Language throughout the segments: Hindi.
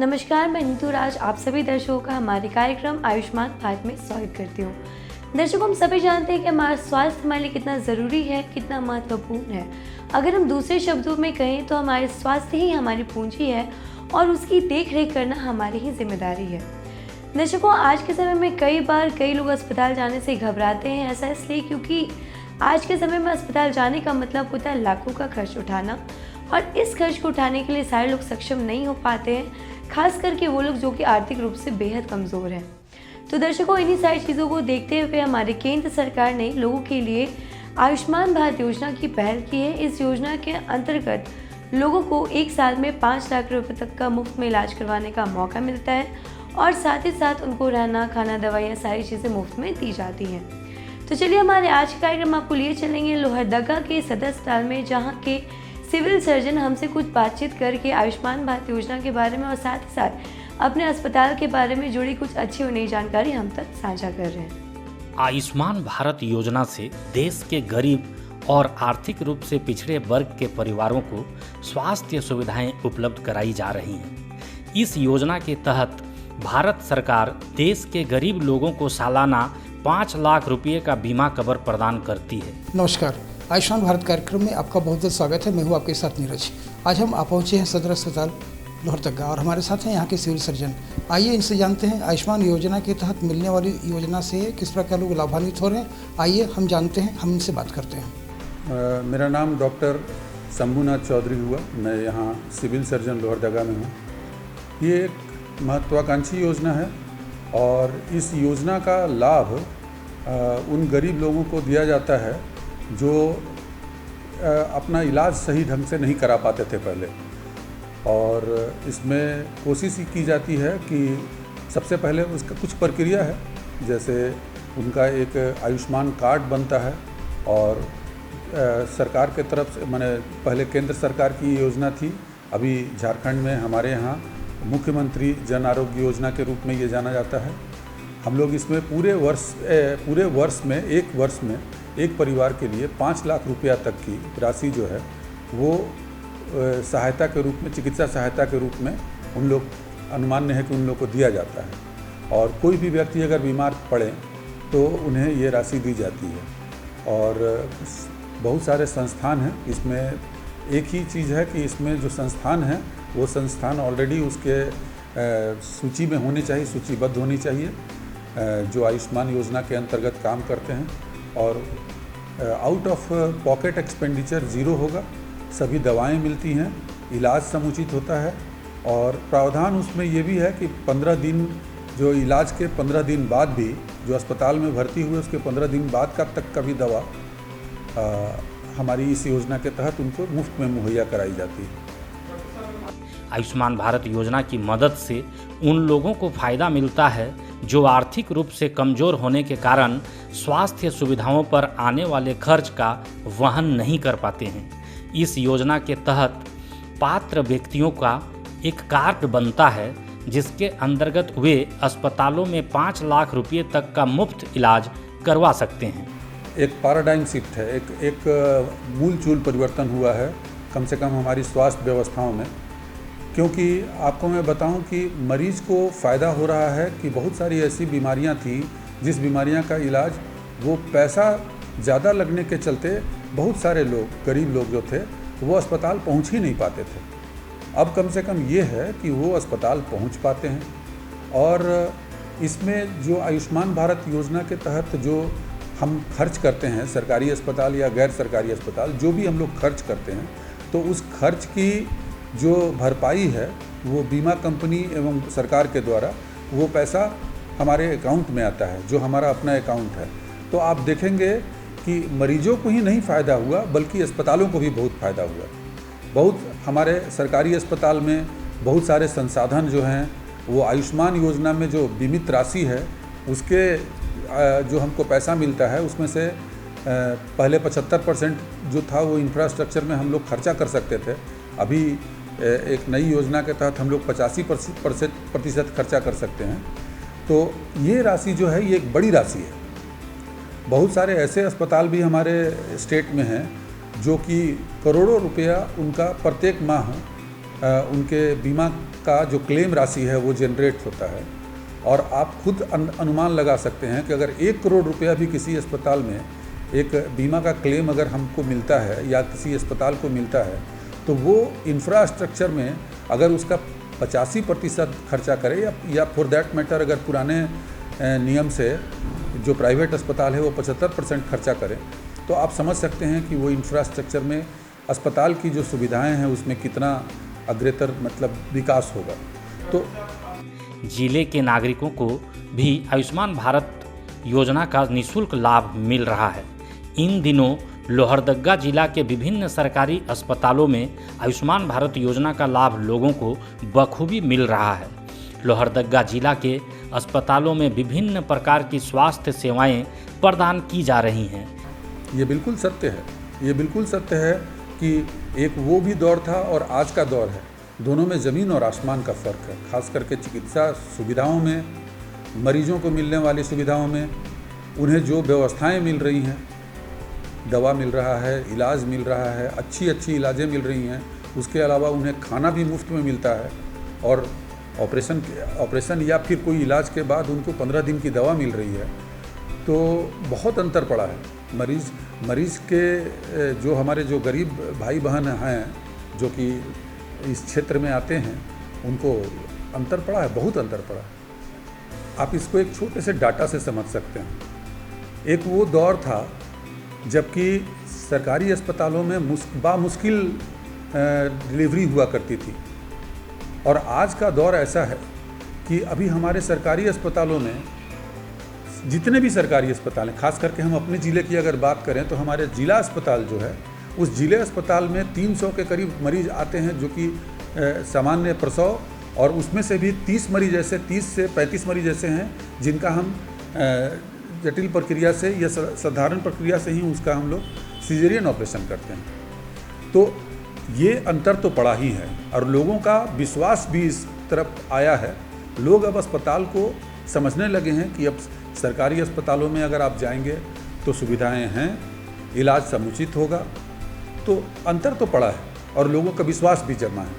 नमस्कार, मैं नीतू राज आप सभी दर्शकों का हमारे कार्यक्रम आयुष्मान भारत में स्वागत करती हूँ। दर्शकों, हम सभी जानते हैं कि हमारा स्वास्थ्य हमारे लिए कितना ज़रूरी है, कितना महत्वपूर्ण है। अगर हम दूसरे शब्दों में कहें तो हमारे स्वास्थ्य ही हमारी पूंजी है और उसकी देख रेख करना हमारी ही जिम्मेदारी है। दर्शकों, आज के समय में कई लोग अस्पताल जाने से घबराते हैं। ऐसा इसलिए क्योंकि आज के समय में अस्पताल जाने का मतलब होता है लाखों का खर्च उठाना, और इस खर्च को उठाने के लिए सारे लोग सक्षम नहीं हो पाते हैं, खास करके वो लोग जो कि आर्थिक रूप से बेहद कमज़ोर हैं। तो दर्शकों, इन्हीं सारी चीज़ों को देखते हुए हमारे केंद्र सरकार ने लोगों के लिए आयुष्मान भारत योजना की पहल की है। इस योजना के अंतर्गत लोगों को 1 साल में 5 लाख रुपए तक का मुफ्त में इलाज करवाने का मौका मिलता है और साथ ही साथ उनको रहना, खाना, दवाइयाँ सारी चीज़ें मुफ्त में दी जाती हैं। तो चलिए, हमारे आज के कार्यक्रम आपको लिए चलेंगे लोहरदगा के सदर अस्पताल में, जहाँ के सिविल सर्जन हमसे कुछ बातचीत करके आयुष्मान भारत योजना के बारे में और साथ ही साथ अपने अस्पताल के बारे में जुड़ी कुछ अच्छी और नई जानकारी हम तक साझा कर रहे हैं। आयुष्मान भारत योजना से देश के गरीब और आर्थिक रूप से पिछड़े वर्ग के परिवारों को स्वास्थ्य सुविधाएं उपलब्ध कराई जा रही हैं। इस योजना के तहत भारत सरकार देश के गरीब लोगों को सालाना 5 लाख रुपये का बीमा कवर प्रदान करती है। नमस्कार, आयुष्मान भारत कार्यक्रम में आपका बहुत बहुत स्वागत है। मैं हूँ आपके साथ नीरज। आज हम पहुँचे हैं सदर अस्पताल लोहरदगा और हमारे साथ हैं यहाँ के सिविल सर्जन। आइए इनसे जानते हैं आयुष्मान योजना के तहत मिलने वाली योजना से किस प्रकार लोग लाभान्वित हो रहे हैं। आइए हम जानते हैं, हम इनसे बात करते हैं। मेरा नाम डॉक्टर शंभुनाथ चौधरी हुआ। मैं यहाँ सिविल सर्जन लोहरदगा में हूँ। ये एक महत्वाकांक्षी योजना है और इस योजना का लाभ उन गरीब लोगों को दिया जाता है जो अपना इलाज सही ढंग से नहीं करा पाते थे पहले। और इसमें कोशिश की जाती है कि सबसे पहले उसका कुछ प्रक्रिया है, जैसे उनका एक आयुष्मान कार्ड बनता है और सरकार के तरफ से, माने पहले केंद्र सरकार की योजना थी, अभी झारखंड में हमारे यहाँ मुख्यमंत्री जन आरोग्य योजना के रूप में ये जाना जाता है। हम लोग इसमें पूरे वर्ष में एक परिवार के लिए 5 लाख रुपया तक की राशि जो है वो सहायता के रूप में, चिकित्सा सहायता के रूप में उन लोग, अनुमान है कि उन लोग को दिया जाता है। और कोई भी व्यक्ति अगर बीमार पड़े तो उन्हें ये राशि दी जाती है। और बहुत सारे संस्थान हैं इसमें। एक ही चीज़ है कि इसमें जो संस्थान हैं वो संस्थान ऑलरेडी उसके सूची में होने चाहिए, सूचीबद्ध होनी चाहिए, जो आयुष्मान योजना के अंतर्गत काम करते हैं। और out of pocket expenditure zero होगा, सभी दवाएं मिलती हैं, इलाज समुचित होता है। और प्रावधान उसमें ये भी है कि 15 दिन, जो इलाज के 15 दिन बाद भी, जो अस्पताल में भर्ती हुए उसके 15 दिन बाद का तक का भी दवा हमारी इस योजना के तहत उनको मुफ्त में मुहैया कराई जाती है। आयुष्मान भारत योजना की मदद से उन लोगों को फ़ायदा मिलता है जो आर्थिक रूप से कमज़ोर होने के कारण स्वास्थ्य सुविधाओं पर आने वाले खर्च का वहन नहीं कर पाते हैं। इस योजना के तहत पात्र व्यक्तियों का एक कार्ड बनता है जिसके अंतर्गत वे अस्पतालों में 5 लाख रुपये तक का मुफ्त इलाज करवा सकते हैं। एक पैराडाइम शिफ्ट है, एक मूल चूल परिवर्तन हुआ है कम से कम हमारी स्वास्थ्य व्यवस्थाओं में। क्योंकि आपको मैं बताऊं कि मरीज़ को फ़ायदा हो रहा है कि बहुत सारी ऐसी बीमारियां थी जिस बीमारियां का इलाज वो पैसा ज़्यादा लगने के चलते बहुत सारे लोग, गरीब लोग जो थे, वो अस्पताल पहुंच ही नहीं पाते थे। अब कम से कम ये है कि वो अस्पताल पहुंच पाते हैं। और इसमें जो आयुष्मान भारत योजना के तहत जो हम खर्च करते हैं, सरकारी अस्पताल या गैर सरकारी अस्पताल, जो भी हम लोग खर्च करते हैं, तो उस खर्च की जो भरपाई है वो बीमा कंपनी एवं सरकार के द्वारा वो पैसा हमारे अकाउंट में आता है, जो हमारा अपना अकाउंट है। तो आप देखेंगे कि मरीजों को ही नहीं फ़ायदा हुआ बल्कि अस्पतालों को भी बहुत फ़ायदा हुआ। बहुत हमारे सरकारी अस्पताल में बहुत सारे संसाधन जो हैं वो आयुष्मान योजना में जो बीमित राशि है उसके जो हमको पैसा मिलता है उसमें से पहले 75% जो था वो इंफ्रास्ट्रक्चर में हम लोग खर्चा कर सकते थे। अभी एक नई योजना के तहत हम लोग 85% खर्चा कर सकते हैं। तो ये राशि जो है ये एक बड़ी राशि है। बहुत सारे ऐसे अस्पताल भी हमारे स्टेट में हैं जो कि करोड़ों रुपया उनका प्रत्येक माह उनके बीमा का जो क्लेम राशि है वो जनरेट होता है। और आप खुद अनुमान लगा सकते हैं कि अगर 1 करोड़ रुपया भी किसी अस्पताल में एक बीमा का क्लेम अगर हमको मिलता है या किसी अस्पताल को मिलता है, तो वो इंफ्रास्ट्रक्चर में अगर उसका 85% खर्चा करे या फॉर दैट मैटर अगर पुराने नियम से जो प्राइवेट अस्पताल है वो 75% खर्चा करे, तो आप समझ सकते हैं कि वो इंफ्रास्ट्रक्चर में अस्पताल की जो सुविधाएं हैं उसमें कितना अग्रतर मतलब विकास होगा। तो जिले के नागरिकों को भी आयुष्मान भारत योजना का निःशुल्क लाभ मिल रहा है। इन दिनों लोहरदगा जिला के विभिन्न सरकारी अस्पतालों में आयुष्मान भारत योजना का लाभ लोगों को बखूबी मिल रहा है। लोहरदगा जिला के अस्पतालों में विभिन्न प्रकार की स्वास्थ्य सेवाएं प्रदान की जा रही हैं। ये बिल्कुल सत्य है, ये बिल्कुल सत्य है कि एक वो भी दौर था और आज का दौर है, दोनों में ज़मीन और आसमान का फ़र्क है। खास करके चिकित्सा सुविधाओं में, मरीजों को मिलने वाली सुविधाओं में, उन्हें जो व्यवस्थाएं मिल रही हैं, दवा मिल रहा है, इलाज मिल रहा है, अच्छी इलाजें मिल रही हैं, उसके अलावा उन्हें खाना भी मुफ्त में मिलता है और ऑपरेशन या फिर कोई इलाज के बाद उनको 15 दिन की दवा मिल रही है, तो बहुत अंतर पड़ा है। मरीज़ के जो हमारे जो गरीब भाई बहन हैं जो कि इस क्षेत्र में आते हैं, उनको अंतर पड़ा है, बहुत अंतर पड़ा है। आप इसको एक छोटे से डाटा से समझ सकते हैं। एक वो दौर था जबकि सरकारी अस्पतालों में बामुश्किल डिलीवरी हुआ करती थी, और आज का दौर ऐसा है कि अभी हमारे सरकारी अस्पतालों में, जितने भी सरकारी अस्पताल हैं, खास करके हम अपने ज़िले की अगर बात करें तो हमारे ज़िला अस्पताल जो है, उस ज़िले अस्पताल में 300 के करीब मरीज़ आते हैं जो कि सामान्य प्रसव, और उसमें से भी 30 मरीज ऐसे 30 से 35 मरीज ऐसे हैं जिनका हम जटिल प्रक्रिया से या साधारण प्रक्रिया से ही उसका हम लोग सिजेरियन ऑपरेशन करते हैं। तो ये अंतर तो पड़ा ही है और लोगों का विश्वास भी इस तरफ आया है। लोग अब अस्पताल को समझने लगे हैं कि अब सरकारी अस्पतालों में अगर आप जाएंगे तो सुविधाएं हैं, इलाज समुचित होगा, तो अंतर तो पड़ा है और लोगों का विश्वास भी जमा है,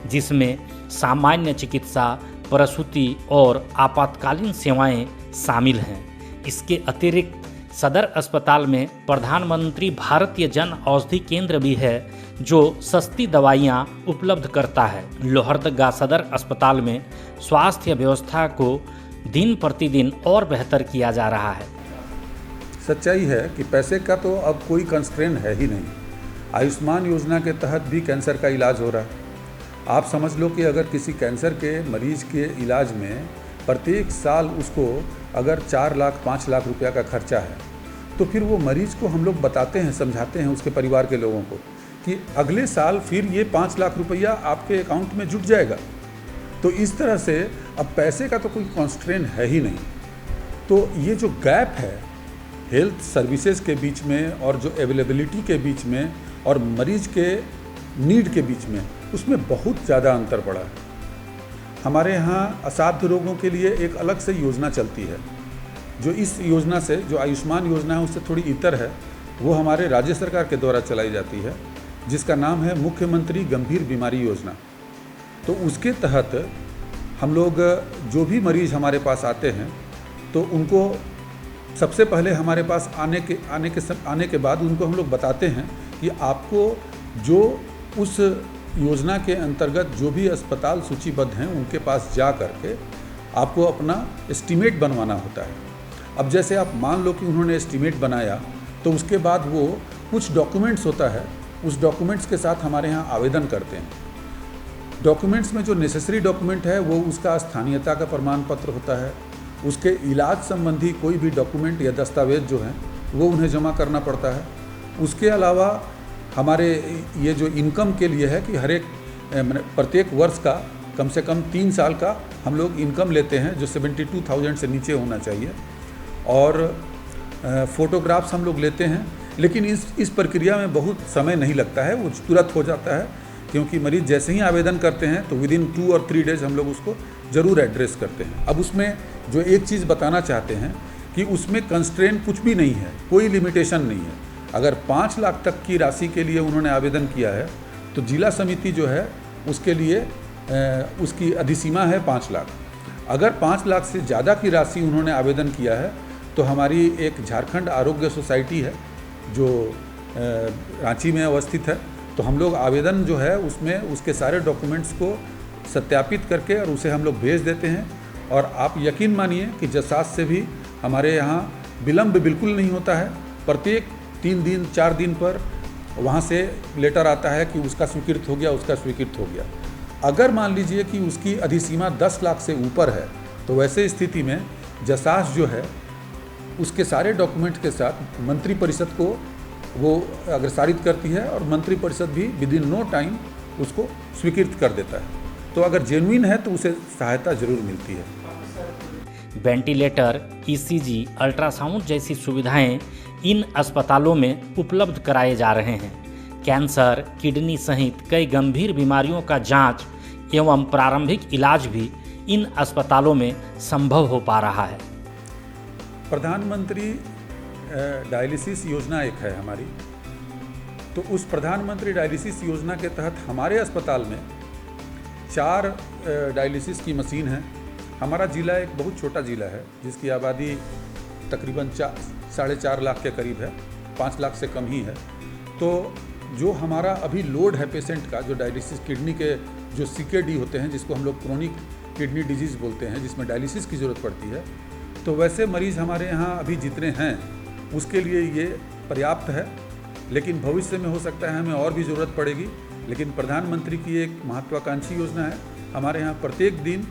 जिसमें सामान्य चिकित्सा, प्रसूति और आपातकालीन सेवाएं शामिल हैं। इसके अतिरिक्त सदर अस्पताल में प्रधानमंत्री भारतीय जन औषधि केंद्र भी है जो सस्ती दवाइयां उपलब्ध करता है। लोहरदगा सदर अस्पताल में स्वास्थ्य व्यवस्था को दिन प्रतिदिन और बेहतर किया जा रहा है। सच्चाई है कि पैसे का तो अब कोई कंस्ट्रेन है ही नहीं। आयुष्मान योजना के तहत भी कैंसर का इलाज हो रहा है। आप समझ लो कि अगर किसी कैंसर के मरीज के इलाज में प्रत्येक साल उसको अगर 4 लाख 5 लाख रुपया का खर्चा है, तो फिर वो मरीज को हम लोग बताते हैं, समझाते हैं उसके परिवार के लोगों को कि अगले साल फिर ये 5 लाख रुपया आपके अकाउंट में जुट जाएगा। तो इस तरह से अब पैसे का तो कोई कॉन्स्ट्रेन है ही नहीं। तो ये जो गैप है हेल्थ सर्विसेज के बीच में और जो अवेलेबिलिटी के बीच में और मरीज के नीड के बीच में, उसमें बहुत ज़्यादा अंतर पड़ा है। हमारे यहाँ असाध्य रोगों के लिए एक अलग से योजना चलती है, जो इस योजना से, जो आयुष्मान योजना है उससे थोड़ी इतर है। वो हमारे राज्य सरकार के द्वारा चलाई जाती है, जिसका नाम है मुख्यमंत्री गंभीर बीमारी योजना। तो उसके तहत हम लोग जो भी मरीज़ हमारे पास आते हैं, तो उनको सबसे पहले हमारे पास आने के बाद उनको हम लोग बताते हैं कि आपको जो उस योजना के अंतर्गत जो भी अस्पताल सूचीबद्ध हैं उनके पास जा करके आपको अपना एस्टीमेट बनवाना होता है। अब जैसे आप मान लो कि उन्होंने एस्टीमेट बनाया, तो उसके बाद वो कुछ डॉक्यूमेंट्स होता है, उस डॉक्यूमेंट्स के साथ हमारे यहाँ आवेदन करते हैं। डॉक्यूमेंट्स में जो नेसेसरी डॉक्यूमेंट है वो उसका स्थानीयता का प्रमाण पत्र होता है, उसके इलाज संबंधी कोई भी डॉक्यूमेंट या दस्तावेज जो हैं वो उन्हें जमा करना पड़ता है। उसके अलावा हमारे ये जो इनकम के लिए है कि हर एक प्रत्येक वर्ष का कम से कम 3 साल का हम लोग इनकम लेते हैं, जो 72,000 से नीचे होना चाहिए, और फ़ोटोग्राफ्स हम लोग लेते हैं। लेकिन इस प्रक्रिया में बहुत समय नहीं लगता है, वो तुरंत हो जाता है, क्योंकि मरीज़ जैसे ही आवेदन करते हैं तो विदिन 2 और 3 डेज़ हम लोग उसको ज़रूर एड्रेस करते हैं। अब उसमें जो एक चीज़ बताना चाहते हैं कि उसमें कंस्ट्रेन कुछ भी नहीं है, कोई लिमिटेशन नहीं है। अगर 5 लाख तक की राशि के लिए उन्होंने आवेदन किया है तो जिला समिति जो है उसके लिए उसकी अधिसीमा है 5 लाख। अगर 5 लाख से ज़्यादा की राशि उन्होंने आवेदन किया है तो हमारी एक झारखंड आरोग्य सोसाइटी है जो रांची में अवस्थित है, तो हम लोग आवेदन जो है उसमें उसके सारे डॉक्यूमेंट्स को सत्यापित करके और उसे हम लोग भेज देते हैं। और आप यकीन मानिए कि जसास से भी हमारे यहाँ विलम्ब बिल्कुल नहीं होता है। प्रत्येक 3 दिन 4 दिन पर वहाँ से लेटर आता है कि उसका स्वीकृत हो गया, उसका स्वीकृत हो गया। अगर मान लीजिए कि उसकी अधिसीमा 10 लाख से ऊपर है तो वैसे स्थिति में जसास जो है उसके सारे डॉक्यूमेंट के साथ मंत्री परिषद को वो अग्रसारित करती है और मंत्री परिषद भी विदिन नो टाइम उसको स्वीकृत कर देता है। तो अगर जेन्युइन है तो उसे सहायता जरूर मिलती है। वेंटिलेटर, ईसीजी, अल्ट्रासाउंड जैसी सुविधाएं इन अस्पतालों में उपलब्ध कराए जा रहे हैं। कैंसर, किडनी सहित कई गंभीर बीमारियों का जांच एवं प्रारंभिक इलाज भी इन अस्पतालों में संभव हो पा रहा है। प्रधानमंत्री डायलिसिस योजना एक है हमारी, तो उस प्रधानमंत्री डायलिसिस योजना के तहत हमारे अस्पताल में 4 डायलिसिस की मशीन है। हमारा ज़िला एक बहुत छोटा ज़िला है जिसकी आबादी तकरीबन 4.5 लाख के करीब है, 5 लाख से कम ही है। तो जो हमारा अभी लोड है पेशेंट का, जो डायलिसिस किडनी के जो CKD होते हैं जिसको हम लोग क्रोनिक किडनी डिजीज़ बोलते हैं, जिसमें डायलिसिस की ज़रूरत पड़ती है, तो वैसे मरीज़ हमारे यहाँ अभी जितने हैं उसके लिए ये पर्याप्त है। लेकिन भविष्य में हो सकता है हमें और भी ज़रूरत पड़ेगी। लेकिन प्रधानमंत्री की एक महत्वाकांक्षी योजना है। हमारे यहाँ प्रत्येक दिन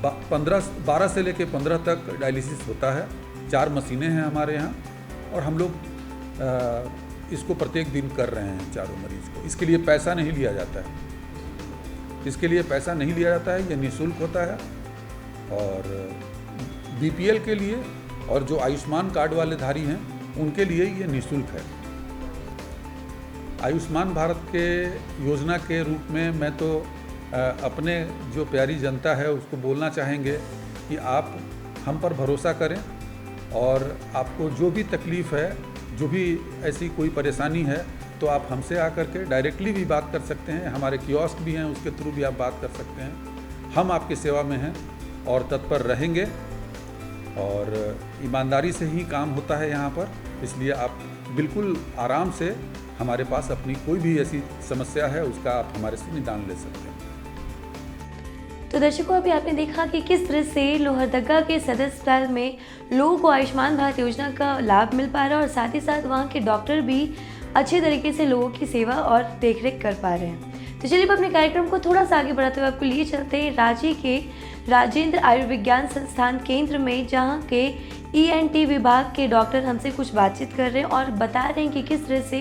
12 से लेकर 15 तक डायलिसिस होता है। 4 मशीनें हैं हमारे यहाँ और हम लोग इसको प्रत्येक दिन कर रहे हैं चारों मरीज़ को। इसके लिए पैसा नहीं लिया जाता है, इसके लिए पैसा नहीं लिया जाता है, ये निःशुल्क होता है। और BPL के लिए और जो आयुष्मान कार्ड वाले धारी हैं उनके लिए ये निःशुल्क है। आयुष्मान भारत के योजना के रूप में मैं तो अपने जो प्यारी जनता है उसको बोलना चाहेंगे कि आप हम पर भरोसा करें और आपको जो भी तकलीफ़ है, जो भी ऐसी कोई परेशानी है, तो आप हमसे आकर के डायरेक्टली भी बात कर सकते हैं। हमारे कियोस्क भी हैं, उसके थ्रू भी आप बात कर सकते हैं। हम आपकी सेवा में हैं और तत्पर रहेंगे और ईमानदारी से ही काम होता है यहाँ पर। इसलिए आप बिल्कुल आराम से हमारे पास अपनी कोई भी ऐसी समस्या है उसका आप हमारे से निदान ले सकते हैं। तो दर्शकों, अभी आपने देखा कि किस तरह से लोहरदगा के सदर अस्पताल में लोगों को आयुष्मान भारत योजना का लाभ मिल पा रहा है और साथ ही साथ वहाँ के डॉक्टर भी अच्छे तरीके से लोगों की सेवा और देखरेख कर पा रहे हैं। तो चलिए अपने कार्यक्रम को थोड़ा सा आगे बढ़ाते हुए आपको लिए चलते हैं रांची के राजेंद्र आयुर्विज्ञान संस्थान केंद्र में, जहाँ के ENT विभाग के डॉक्टर हमसे कुछ बातचीत कर रहे हैं और बता रहे हैं कि किस तरह से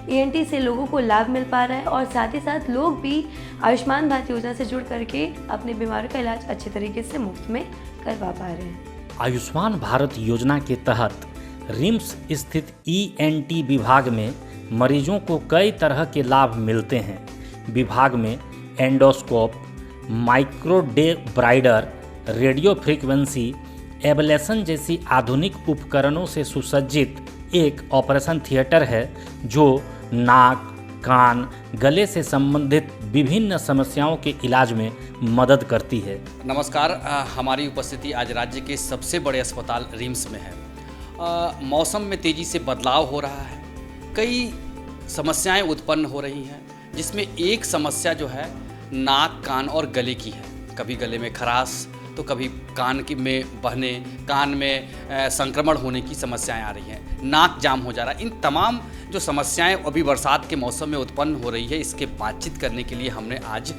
ENT से लोगों को लाभ मिल पा रहा है और साथ ही साथ लोग भी आयुष्मान भारत योजना से जुड़ करके अपने बीमारियों का इलाज अच्छे तरीके से मुफ्त में करवा पा रहे हैं। आयुष्मान भारत योजना के तहत रिम्स स्थित ENT विभाग में मरीजों को कई तरह के लाभ मिलते हैं। विभाग में एंडोस्कोप, माइक्रोडेब्राइडर, रेडियो फ्रीक्वेंसी एबलेशन जैसी आधुनिक उपकरणों से सुसज्जित एक ऑपरेशन थिएटर है जो नाक, कान, गले से संबंधित विभिन्न समस्याओं के इलाज में मदद करती है। नमस्कार, हमारी उपस्थिति आज राज्य के सबसे बड़े अस्पताल रिम्स में है। मौसम में तेज़ी से बदलाव हो रहा है, कई समस्याएं उत्पन्न हो रही हैं, जिसमें एक समस्या जो है नाक, कान और गले की है। कभी गले में खराश तो कभी कान में बहने, कान में संक्रमण होने की समस्याएं आ रही हैं, नाक जाम हो जा रहा है। इन तमाम जो समस्याएं अभी बरसात के मौसम में उत्पन्न हो रही है, इसके बातचीत करने के लिए हमने आज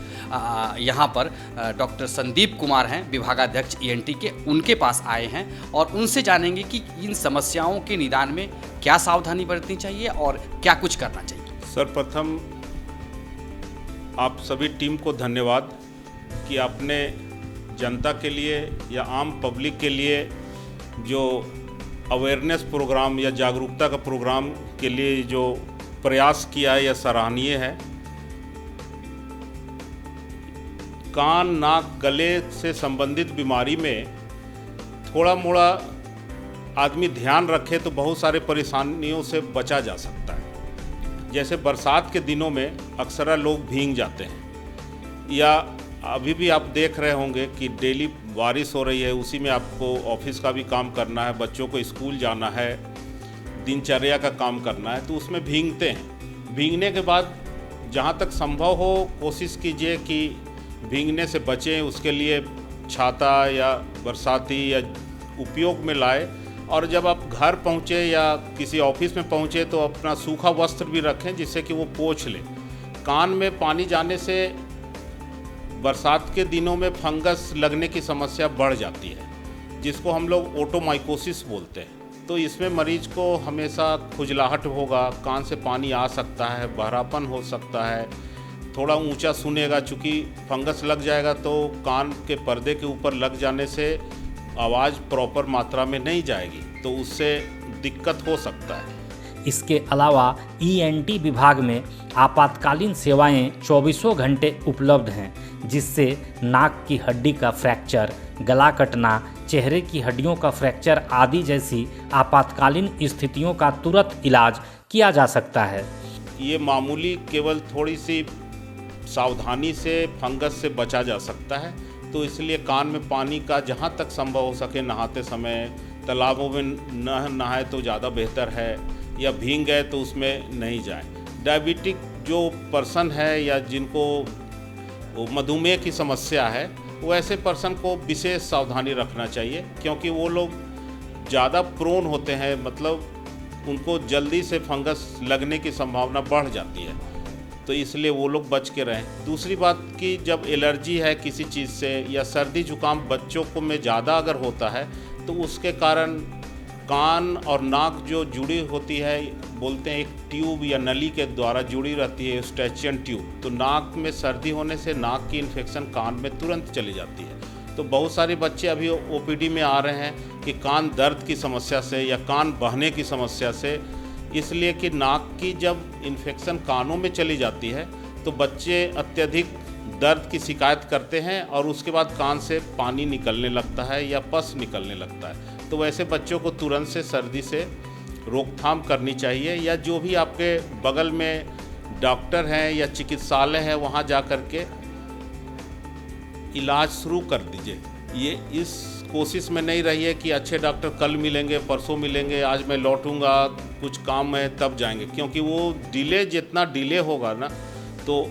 यहाँ पर डॉक्टर संदीप कुमार हैं, विभागाध्यक्ष ENT के, उनके पास आए हैं और उनसे जानेंगे कि इन समस्याओं के निदान में क्या सावधानी बरतनी चाहिए और क्या कुछ करना चाहिए। सर्वप्रथम आप सभी टीम को धन्यवाद कि आपने जनता के लिए या आम पब्लिक के लिए जो अवेयरनेस प्रोग्राम या जागरूकता का प्रोग्राम के लिए जो प्रयास किया है, यह सराहनीय है। कान, नाक, गले से संबंधित बीमारी में थोड़ा मोड़ा आदमी ध्यान रखे तो बहुत सारे परेशानियों से बचा जा सकता है। जैसे बरसात के दिनों में अक्सर लोग भीग जाते हैं, या अभी भी आप देख रहे होंगे कि डेली बारिश हो रही है, उसी में आपको ऑफिस का भी काम करना है, बच्चों को स्कूल जाना है, दिनचर्या का काम करना है, तो उसमें भीगते हैं। भीगने के बाद जहाँ तक संभव हो कोशिश कीजिए कि भीगने से बचें, उसके लिए छाता या बरसाती या उपयोग में लाए। और जब आप घर पहुँचे या किसी ऑफिस में पहुँचे तो अपना सूखा वस्त्र भी रखें जिससे कि वो पोंछ ले। कान में पानी जाने से बरसात के दिनों में फंगस लगने की समस्या बढ़ जाती है, जिसको हम लोग ओटोमाइकोसिस बोलते हैं। तो इसमें मरीज को हमेशा खुजलाहट होगा, कान से पानी आ सकता है, बहरापन हो सकता है, थोड़ा ऊंचा सुनेगा, चूँकि फंगस लग जाएगा तो कान के पर्दे के ऊपर लग जाने से आवाज़ प्रॉपर मात्रा में नहीं जाएगी, तो उससे दिक्कत हो सकता है। इसके अलावा ENT विभाग में आपातकालीन सेवाएं 24 घंटे उपलब्ध हैं, जिससे नाक की हड्डी का फ्रैक्चर, गला कटना, चेहरे की हड्डियों का फ्रैक्चर आदि जैसी आपातकालीन स्थितियों का तुरंत इलाज किया जा सकता है। ये मामूली केवल थोड़ी सी सावधानी से फंगस से बचा जा सकता है, तो इसलिए कान में पानी का जहाँ तक संभव हो सके नहाते समय, तालाबों में न नहाए तो ज़्यादा बेहतर है, या भीग गए तो उसमें नहीं जाएं। डायबिटिक जो पर्सन है या जिनको मधुमेह की समस्या है, वो ऐसे पर्सन को विशेष सावधानी रखना चाहिए, क्योंकि वो लोग ज़्यादा प्रोन होते हैं, मतलब उनको जल्दी से फंगस लगने की संभावना बढ़ जाती है, तो इसलिए वो लोग बच के रहें। दूसरी बात कि जब एलर्जी है किसी चीज़ से या सर्दी जुकाम बच्चों को में ज़्यादा अगर होता है तो उसके कारण कान और नाक जो जुड़ी होती है, बोलते हैं एक ट्यूब या नली के द्वारा जुड़ी रहती है, स्टैचियन ट्यूब, तो नाक में सर्दी होने से नाक की इन्फेक्शन कान में तुरंत चली जाती है। तो बहुत सारे बच्चे अभी OPD में आ रहे हैं कि कान दर्द की समस्या से या कान बहने की समस्या से, इसलिए कि नाक की जब इन्फेक्शन कानों में चली जाती है तो बच्चे अत्यधिक दर्द की शिकायत करते हैं और उसके बाद कान से पानी निकलने लगता है या पस निकलने लगता है। तो वैसे बच्चों को तुरंत से सर्दी से रोकथाम करनी चाहिए, या जो भी आपके बगल में डॉक्टर हैं या चिकित्सालय है वहाँ जा कर के इलाज शुरू कर दीजिए। ये इस कोशिश में नहीं रहिए कि अच्छे डॉक्टर कल मिलेंगे, परसों मिलेंगे, आज मैं लौटूंगा, कुछ काम है तब जाएंगे, क्योंकि वो डिले जितना डिले होगा ना तो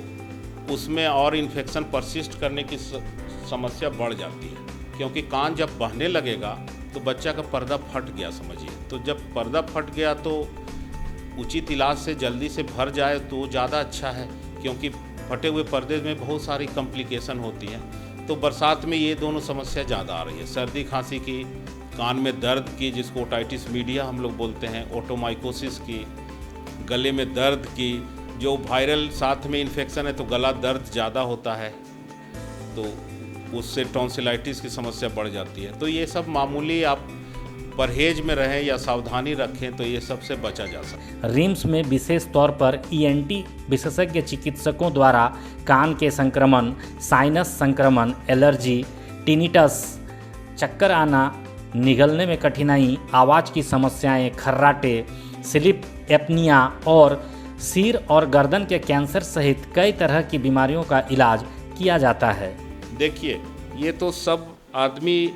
उसमें और इन्फेक्शन परसिस्ट करने की समस्या बढ़ जाती है। क्योंकि कान जब बहने लगेगा तो बच्चा का पर्दा फट गया समझिए, तो जब पर्दा फट गया तो उचित इलाज से जल्दी से भर जाए तो ज़्यादा अच्छा है, क्योंकि फटे हुए पर्दे में बहुत सारी कॉम्प्लिकेशन होती हैं। तो बरसात में ये दोनों समस्या ज़्यादा आ रही है, सर्दी खांसी की, कान में दर्द की जिसको ओटाइटिस मीडिया हम लोग बोलते हैं, ओटोमाइकोसिस की, गले में दर्द की, जो वायरल साथ में इन्फेक्शन है तो गला दर्द ज़्यादा होता है, तो उससे टॉन्सिलाइटिस की समस्या बढ़ जाती है। तो ये सब मामूली आप परहेज में रहें या सावधानी रखें तो ये सबसे बचा जा सकता है। रिम्स में विशेष तौर पर ENT विशेषज्ञ चिकित्सकों द्वारा कान के संक्रमण, साइनस संक्रमण, एलर्जी, टिनिटस, चक्कर आना, निगलने में कठिनाई, आवाज़ की समस्याएं, खर्राटे, स्लीप एपनिया और सिर और गर्दन के कैंसर सहित कई तरह की बीमारियों का इलाज किया जाता है। देखिए, ये तो सब आदमी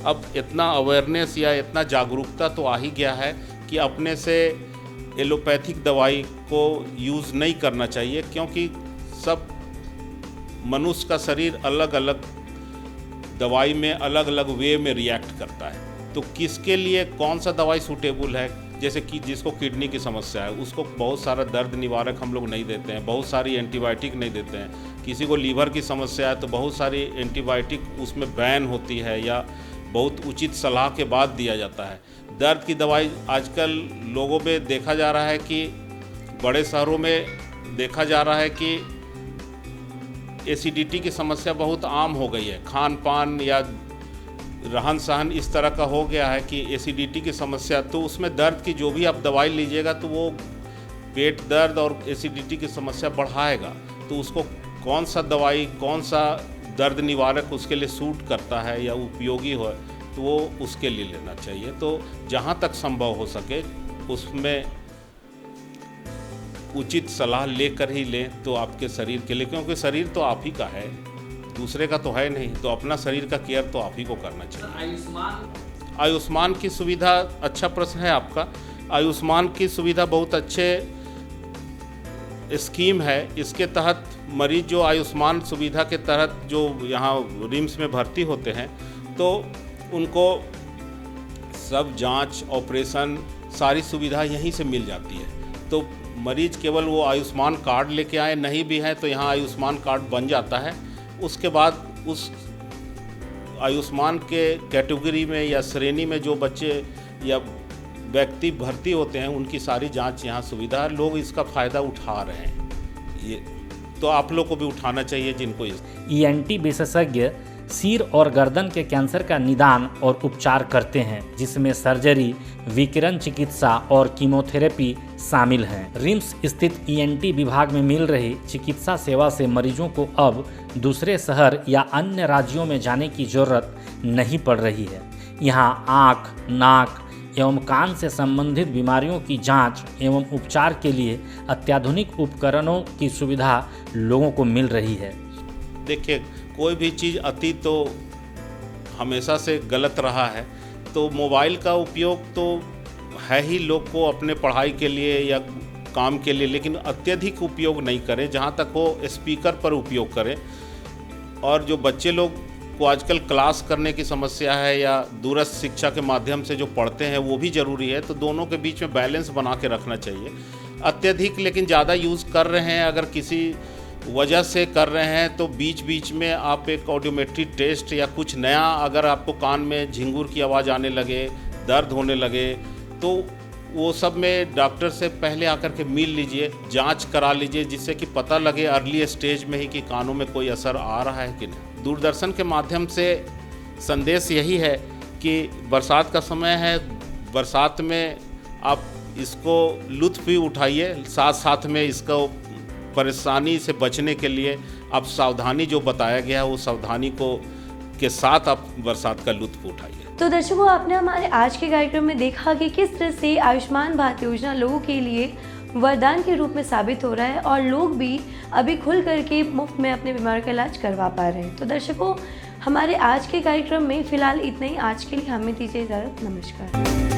अब इतना अवेयरनेस या इतना जागरूकता तो आ ही गया है कि अपने से एलोपैथिक दवाई को यूज़ नहीं करना चाहिए, क्योंकि सब मनुष्य का शरीर अलग अलग दवाई में अलग अलग वे में रिएक्ट करता है। तो किसके लिए कौन सा दवाई सूटेबल है, जैसे कि जिसको किडनी की समस्या है उसको बहुत सारा दर्द निवारक हम लोग नहीं देते हैं, बहुत सारी एंटीबायोटिक नहीं देते हैं। किसी को लीवर की समस्या है तो बहुत सारी एंटीबायोटिक उसमें बैन होती है या बहुत उचित सलाह के बाद दिया जाता है। दर्द की दवाई आजकल लोगों में देखा जा रहा है कि बड़े शहरों में देखा जा रहा है कि एसिडिटी की समस्या बहुत आम हो गई है। खान पान या रहन सहन इस तरह का हो गया है कि एसिडिटी की समस्या, तो उसमें दर्द की जो भी आप दवाई लीजिएगा तो वो पेट दर्द और एसिडिटी की समस्या बढ़ाएगा। तो उसको कौन सा दवाई, कौन सा दर्द निवारक उसके लिए सूट करता है या उपयोगी हो तो वो उसके लिए लेना चाहिए। तो जहाँ तक संभव हो सके उसमें उचित सलाह लेकर ही लें तो आपके शरीर के लिए, क्योंकि शरीर तो आप ही का है, दूसरे का तो है नहीं, तो अपना शरीर का केयर तो आप ही को करना चाहिए। आयुष्मान की सुविधा, अच्छा प्रश्न है आपका। आयुष्मान की सुविधा बहुत अच्छे स्कीम है। इसके तहत मरीज जो आयुष्मान सुविधा के तहत जो यहाँ रिम्स में भर्ती होते हैं तो उनको सब जांच, ऑपरेशन, सारी सुविधा यहीं से मिल जाती है। तो मरीज केवल वो आयुष्मान कार्ड लेके आए, नहीं भी है तो यहाँ आयुष्मान कार्ड बन जाता है। उसके बाद उस आयुष्मान के कैटेगरी में या श्रेणी में जो बच्चे या व्यक्ति भर्ती होते हैं उनकी सारी जांच यहाँ सुविधा है। लोग इसका फ़ायदा उठा रहे हैं, ये तो आप लोग को भी उठाना चाहिए जिनको ENT विशेषज्ञ सिर और गर्दन के कैंसर का निदान और उपचार करते हैं, जिसमें सर्जरी, विकिरण चिकित्सा और कीमोथेरेपी शामिल हैं। रिम्स स्थित ENT विभाग में मिल रही चिकित्सा सेवा से मरीजों को अब दूसरे शहर या अन्य राज्यों में जाने की जरूरत नहीं पड़ रही है। यहाँ आँख, नाक एवं कान से संबंधित बीमारियों की जांच एवं उपचार के लिए अत्याधुनिक उपकरणों की सुविधा लोगों को मिल रही है। देखिए, कोई भी चीज़ अति तो हमेशा से गलत रहा है, तो मोबाइल का उपयोग तो है ही लोग को अपने पढ़ाई के लिए या काम के लिए, लेकिन अत्यधिक उपयोग नहीं करें। जहाँ तक हो स्पीकर पर उपयोग करें। और जो बच्चे लोग को आजकल क्लास करने की समस्या है या दूरस्थ शिक्षा के माध्यम से जो पढ़ते हैं वो भी ज़रूरी है, तो दोनों के बीच में बैलेंस बना के रखना चाहिए। अत्यधिक लेकिन ज़्यादा यूज़ कर रहे हैं, अगर किसी वजह से कर रहे हैं तो बीच बीच में आप एक ऑडियोमेट्री टेस्ट या कुछ नया, अगर आपको कान में झिंगुर की आवाज़ आने लगे, दर्द होने लगे, तो वो सब में डॉक्टर से पहले आकर के मिल लीजिए, जांच करा लीजिए, जिससे कि पता लगे अर्ली स्टेज में ही कि कानों में कोई असर आ रहा है कि नहीं। दूरदर्शन के माध्यम से संदेश यही है कि बरसात का समय है, बरसात में आप इसको लुत्फ़ भी उठाइए, साथ साथ में इसको परेशानी से बचने के लिए आप सावधानी जो बताया गया है वो सावधानी को के साथ आप बरसात का लुत्फ़ उठाइए। तो दर्शकों, आपने हमारे आज के कार्यक्रम में देखा कि किस तरह से आयुष्मान भारत योजना लोगों के लिए वरदान के रूप में साबित हो रहा है और लोग भी अभी खुल करके मुफ्त में अपने बीमारी का इलाज करवा पा रहे हैं। तो दर्शकों, हमारे आज के कार्यक्रम में फ़िलहाल इतना ही। आज के लिए हमें दीजिए इजाज़त। नमस्कार।